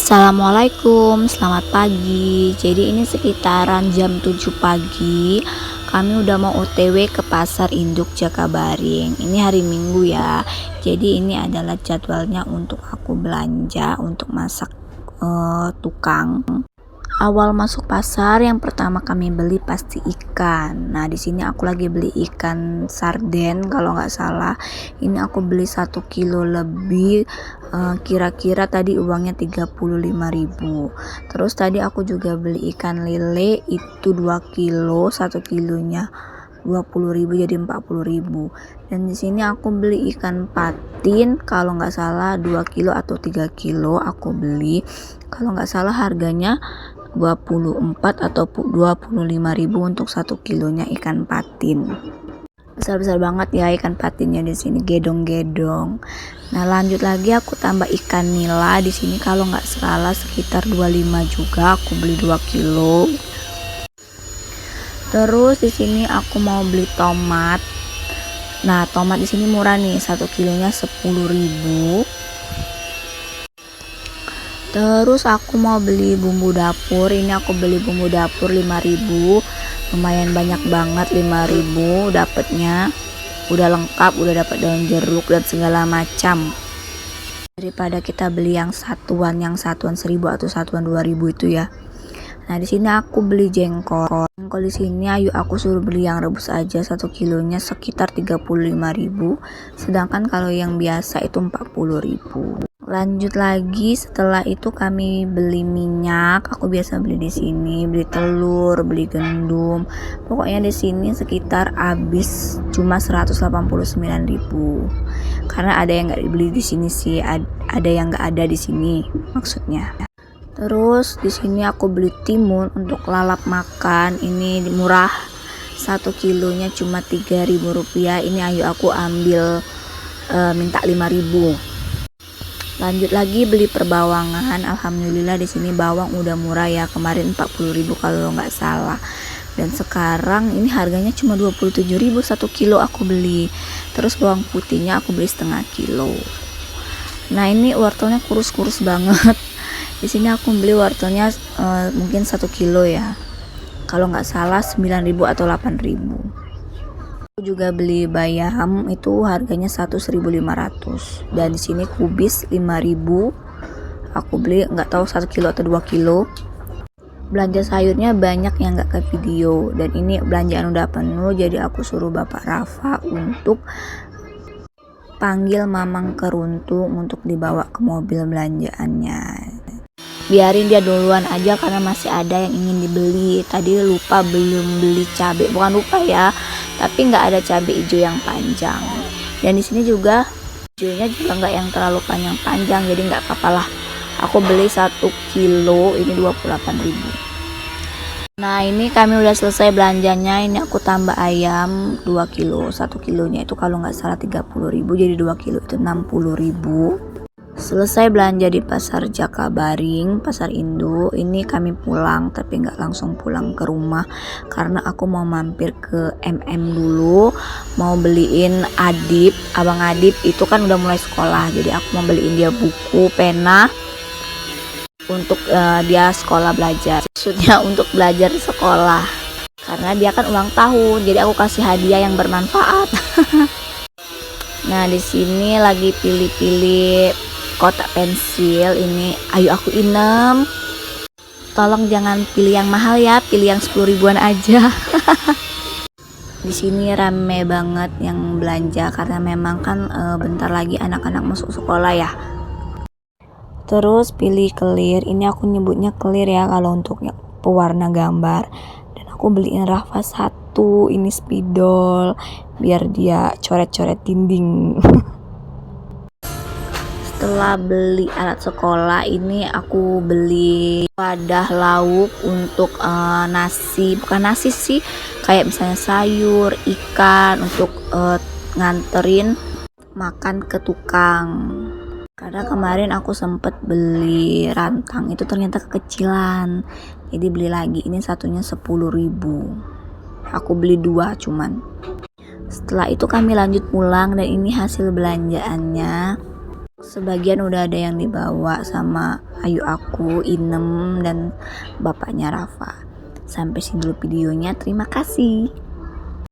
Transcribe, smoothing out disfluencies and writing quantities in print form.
Assalamualaikum, selamat pagi. Jadi ini sekitaran jam 7 pagi. Kami udah mau OTW ke pasar induk Jakabaring. Ini hari Minggu ya. Jadi ini adalah jadwalnya untuk aku belanja untuk masak tukang. Awal masuk pasar yang pertama kami beli pasti ikan. Nah di sini aku lagi beli ikan sarden kalau nggak salah. Ini aku beli 1 kilo lebih. Kira-kira tadi uangnya 35.000. Terus tadi aku juga beli ikan lele itu 2 kilo, 1 kilonya 20.000 jadi 40.000. Dan di sini aku beli ikan patin kalau nggak salah 2 kilo atau 3 kilo aku beli. Kalau nggak salah harganya 24 atau 25.000 untuk 1 kilonya ikan patin. Besar-besar banget ya ikan patinnya di sini, gedong-gedong. Nah, lanjut lagi aku tambah ikan nila di sini kalau nggak salah sekitar 25 juga aku beli 2 kilo. Terus di sini aku mau beli tomat. Nah, tomat di sini murah nih, 1 kilonya 10.000. Terus aku mau beli bumbu dapur. Ini aku beli bumbu dapur 5.000. Lumayan banyak banget 5.000 dapatnya. Udah lengkap, udah dapat daun jeruk dan segala macam. Daripada kita beli yang satuan 1.000 atau satuan 2.000 itu ya. Nah, di sini aku beli jengkol. Jengkol di sini ayo aku suruh beli yang rebus aja 1 kilonya sekitar 35.000. Sedangkan kalau yang biasa itu 40.000. Lanjut lagi setelah itu kami beli minyak. Aku biasa beli di sini, beli telur, beli gandum. Pokoknya di sini sekitar habis cuma 189.000. Karena ada yang nggak dibeli di sini sih, ada yang nggak ada di sini maksudnya. Terus di sini aku beli timun untuk lalap makan. Ini murah, 1 kilonya cuma 3.000 rupiah. Ini ayo aku ambil minta 5.000. Lanjut lagi beli perbawangan. Alhamdulillah di sini bawang udah murah ya, kemarin 40.000 kalau nggak salah. Dan sekarang ini harganya cuma 27.000 1 kilo aku beli. Terus bawang putihnya aku beli setengah kilo. Nah ini wortelnya kurus-kurus banget. Di sini aku beli wortelnya mungkin 1 kilo ya. Kalau nggak salah 9.000 atau 8.000. Aku juga beli bayam itu harganya 1.500 dan di sini kubis 5.000. Aku beli nggak tahu 1 kilo atau 2 kilo. Belanja sayurnya banyak yang nggak ke video dan ini belanjaan udah penuh, jadi aku suruh Bapak Rafa untuk panggil Mamang Keruntung untuk dibawa ke mobil belanjaannya. Biarin dia duluan aja karena masih ada yang ingin dibeli. Tadi lupa belum beli cabai, bukan lupa ya, tapi nggak ada cabai hijau yang panjang. Dan di sini juga hijaunya juga nggak yang terlalu panjang, jadi nggak apa-apa lah. Aku beli 1 kilo ini 28.000. Nah ini kami udah selesai belanjanya. Ini aku tambah ayam 2 kilo. 1 kilonya itu kalau nggak salah 30.000, jadi 2 kilo itu 60.000. Selesai belanja di pasar Jakabaring, pasar induk. Ini kami pulang, tapi nggak langsung pulang ke rumah karena aku mau mampir ke MM dulu, mau beliin Adip. Abang Adip itu kan udah mulai sekolah, jadi aku mau beliin dia buku, pena untuk dia sekolah belajar. Maksudnya untuk belajar di sekolah karena dia kan ulang tahun, jadi aku kasih hadiah yang bermanfaat. Nah di sini lagi pilih-pilih kotak pensil. Ini ayo aku inem, tolong jangan pilih yang mahal ya, pilih yang 10 ribuan aja. Di sini rame banget yang belanja karena memang kan bentar lagi anak-anak masuk sekolah ya. Terus pilih clear. Ini aku nyebutnya clear ya kalau untuk pewarna gambar. Dan aku beliin Rafa 1 ini spidol biar dia coret-coret dinding. Setelah beli alat sekolah, ini aku beli wadah lauk untuk nasi, bukan nasi sih, kayak misalnya sayur, ikan untuk nganterin makan ke tukang. Karena kemarin aku sempet beli rantang itu ternyata kekecilan, jadi beli lagi. Ini satunya 10.000. Aku beli 2 cuman. Setelah itu kami lanjut pulang dan ini hasil belanjaannya. Sebagian udah ada yang dibawa sama Ayu aku, Inem, dan bapaknya Rafa. Sampai sini dulu videonya. Terima kasih.